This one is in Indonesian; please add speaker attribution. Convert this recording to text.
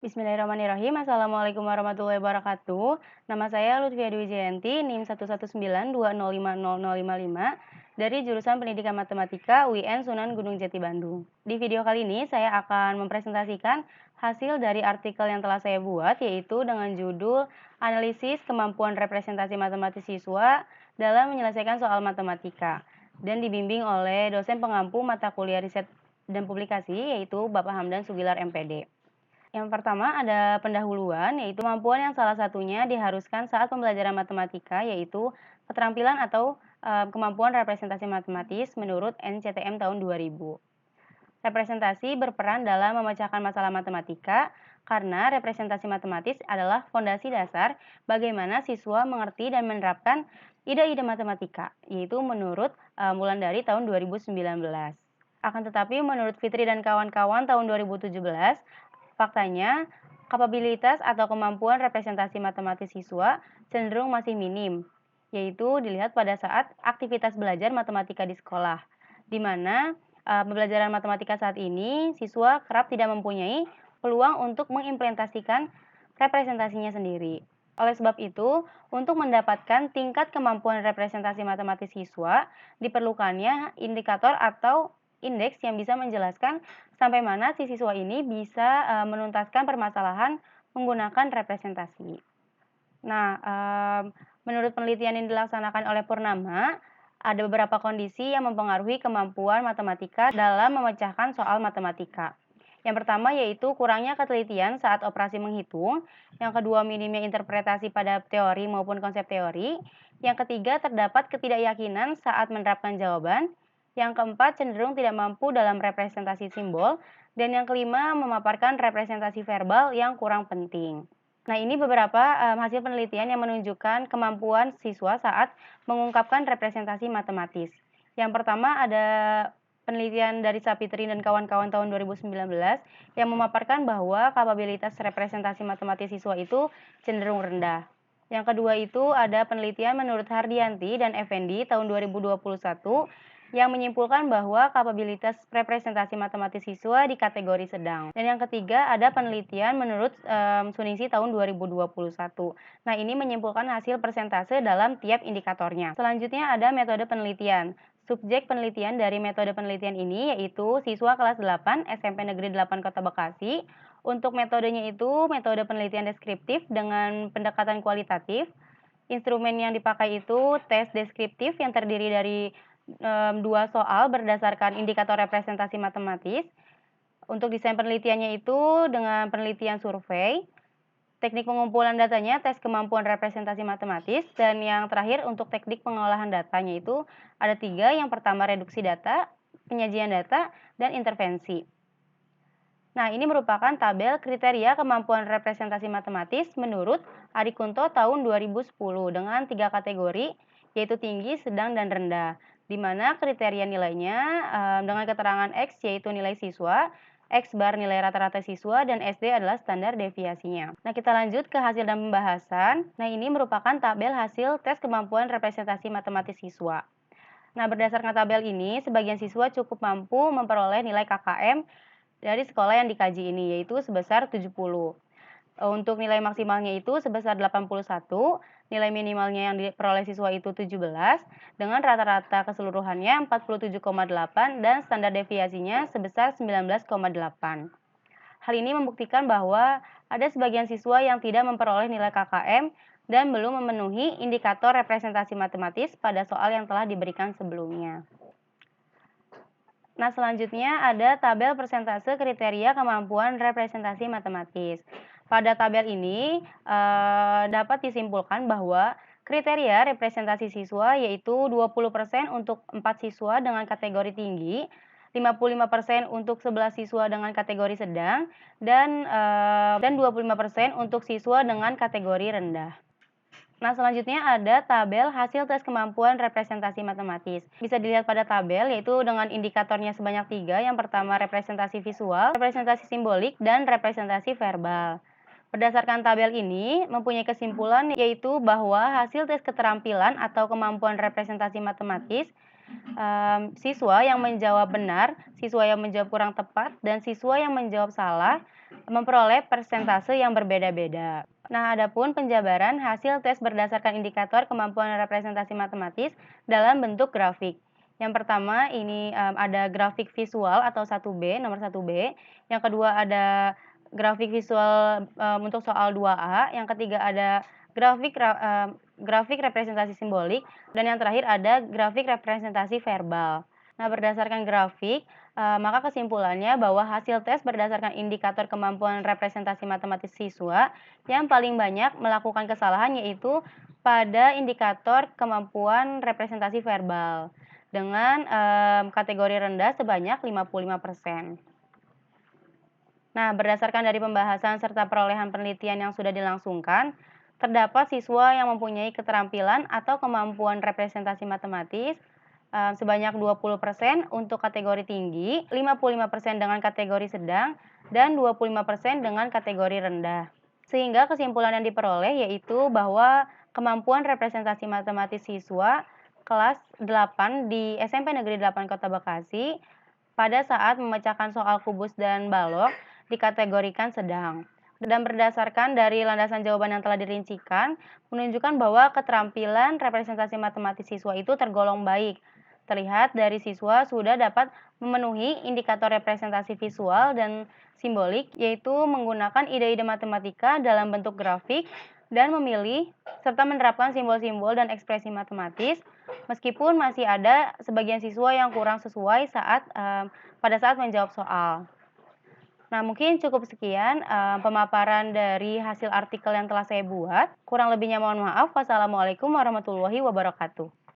Speaker 1: Bismillahirrahmanirrahim. Assalamualaikum warahmatullahi wabarakatuh. Nama saya Lutfia Dwi Jayanti, NIM 11920500055 dari jurusan Pendidikan Matematika UIN Sunan Gunung Jati Bandung. Di video kali ini saya akan mempresentasikan hasil dari artikel yang telah saya buat, yaitu dengan judul Analisis Kemampuan Representasi Matematis Siswa dalam Menyelesaikan Soal Matematika, dan dibimbing oleh dosen pengampu mata kuliah riset dan publikasi, yaitu Bapak Hamdan Sugilar MPD. Yang pertama ada pendahuluan, yaitu kemampuan yang salah satunya diharuskan saat pembelajaran matematika, yaitu keterampilan atau kemampuan representasi matematis menurut NCTM tahun 2000. Representasi berperan dalam memecahkan masalah matematika karena representasi matematis adalah fondasi dasar bagaimana siswa mengerti dan menerapkan ide-ide matematika, yaitu menurut Wulandari tahun 2019. Akan tetapi menurut Fitri dan kawan-kawan tahun 2017, faktanya, kapabilitas atau kemampuan representasi matematis siswa cenderung masih minim, yaitu dilihat pada saat aktivitas belajar matematika di sekolah, di mana pembelajaran matematika saat ini siswa kerap tidak mempunyai peluang untuk mengimplementasikan representasinya sendiri. Oleh sebab itu, untuk mendapatkan tingkat kemampuan representasi matematis siswa, diperlukannya indikator atau indeks yang bisa menjelaskan sampai mana si siswa ini bisa menuntaskan permasalahan menggunakan representasi. Nah, menurut penelitian yang dilaksanakan oleh Purnama, ada beberapa kondisi yang mempengaruhi kemampuan matematika dalam memecahkan soal matematika. Yang pertama yaitu kurangnya ketelitian saat operasi menghitung, yang kedua minimnya interpretasi pada teori maupun konsep teori, yang ketiga terdapat ketidakyakinan saat menerapkan jawaban, yang keempat cenderung tidak mampu dalam representasi simbol, dan yang kelima memaparkan representasi verbal yang kurang penting. Nah, ini beberapa hasil penelitian yang menunjukkan kemampuan siswa saat mengungkapkan representasi matematis. Yang pertama ada penelitian dari Sapitri dan kawan-kawan tahun 2019 yang memaparkan bahwa kapabilitas representasi matematis siswa itu cenderung rendah. Yang kedua itu ada penelitian menurut Hardianti dan Effendi tahun 2021 yang menyimpulkan bahwa kapabilitas representasi matematis siswa di kategori sedang. Dan yang ketiga ada penelitian menurut Suningsi tahun 2021. Nah, ini menyimpulkan hasil persentase dalam tiap indikatornya. Selanjutnya ada metode penelitian. Subjek penelitian dari metode penelitian ini yaitu siswa kelas 8 SMP Negeri 8 Kota Bekasi. Untuk metodenya itu metode penelitian deskriptif dengan pendekatan kualitatif. Instrumen yang dipakai itu tes deskriptif yang terdiri dari 2 soal berdasarkan indikator representasi matematis. Untuk desain penelitiannya itu dengan penelitian survei. Teknik pengumpulan datanya tes kemampuan representasi matematis, dan yang terakhir untuk teknik pengolahan datanya itu ada 3. Yang pertama reduksi data, penyajian data, dan intervensi. Nah, ini merupakan tabel kriteria kemampuan representasi matematis menurut Ari Kunto tahun 2010 dengan 3 kategori, yaitu tinggi, sedang, dan rendah. Di mana kriteria nilainya dengan keterangan X yaitu nilai siswa, X bar nilai rata-rata siswa, dan SD adalah standar deviasinya. Nah, kita lanjut ke hasil dan pembahasan. Nah, ini merupakan tabel hasil tes kemampuan representasi matematis siswa. Nah, berdasarkan tabel ini, sebagian siswa cukup mampu memperoleh nilai KKM dari sekolah yang dikaji ini, yaitu sebesar 70. Untuk nilai maksimalnya itu sebesar 81, nilai minimalnya yang diperoleh siswa itu 17, dengan rata-rata keseluruhannya 47,8 dan standar deviasinya sebesar 19,8. Hal ini membuktikan bahwa ada sebagian siswa yang tidak memperoleh nilai KKM dan belum memenuhi indikator representasi matematis pada soal yang telah diberikan sebelumnya. Nah, selanjutnya ada tabel persentase kriteria kemampuan representasi matematis. Pada tabel ini dapat disimpulkan bahwa kriteria representasi siswa yaitu 20% untuk 4 siswa dengan kategori tinggi, 55% untuk 11 siswa dengan kategori sedang, dan 25% untuk siswa dengan kategori rendah. Nah, selanjutnya ada tabel hasil tes kemampuan representasi matematis. Bisa dilihat pada tabel yaitu dengan indikatornya sebanyak 3. Yang pertama representasi visual, representasi simbolik, dan representasi verbal. Berdasarkan tabel ini mempunyai kesimpulan yaitu bahwa hasil tes keterampilan atau kemampuan representasi matematis siswa yang menjawab benar, siswa yang menjawab kurang tepat, dan siswa yang menjawab salah memperoleh persentase yang berbeda-beda. Nah, adapun penjabaran hasil tes berdasarkan indikator kemampuan representasi matematis dalam bentuk grafik. Yang pertama ini ada grafik visual atau 1B, nomor 1B. Yang kedua ada grafik visual untuk soal 2A. Yang ketiga ada grafik representasi simbolik. Dan yang terakhir ada grafik representasi verbal. Nah, berdasarkan grafik, maka kesimpulannya bahwa hasil tes berdasarkan indikator kemampuan representasi matematis siswa yang paling banyak melakukan kesalahan yaitu pada indikator kemampuan representasi verbal dengan kategori rendah sebanyak 55%. Nah, berdasarkan dari pembahasan serta perolehan penelitian yang sudah dilangsungkan, terdapat siswa yang mempunyai keterampilan atau kemampuan representasi matematis sebanyak 20% untuk kategori tinggi, 55% dengan kategori sedang, dan 25% dengan kategori rendah. Sehingga kesimpulan yang diperoleh yaitu bahwa kemampuan representasi matematis siswa kelas 8 di SMP Negeri 8 Kota Bekasi pada saat memecahkan soal kubus dan balok dikategorikan sedang. Dan berdasarkan dari landasan jawaban yang telah dirincikan, menunjukkan bahwa keterampilan representasi matematis siswa itu tergolong baik. Terlihat dari siswa sudah dapat memenuhi indikator representasi visual dan simbolik, yaitu menggunakan ide-ide matematika dalam bentuk grafik dan memilih serta menerapkan simbol-simbol dan ekspresi matematis, meskipun masih ada sebagian siswa yang kurang sesuai pada saat menjawab soal. Nah, mungkin cukup sekian pemaparan dari hasil artikel yang telah saya buat. Kurang lebihnya mohon maaf. Wassalamualaikum warahmatullahi wabarakatuh.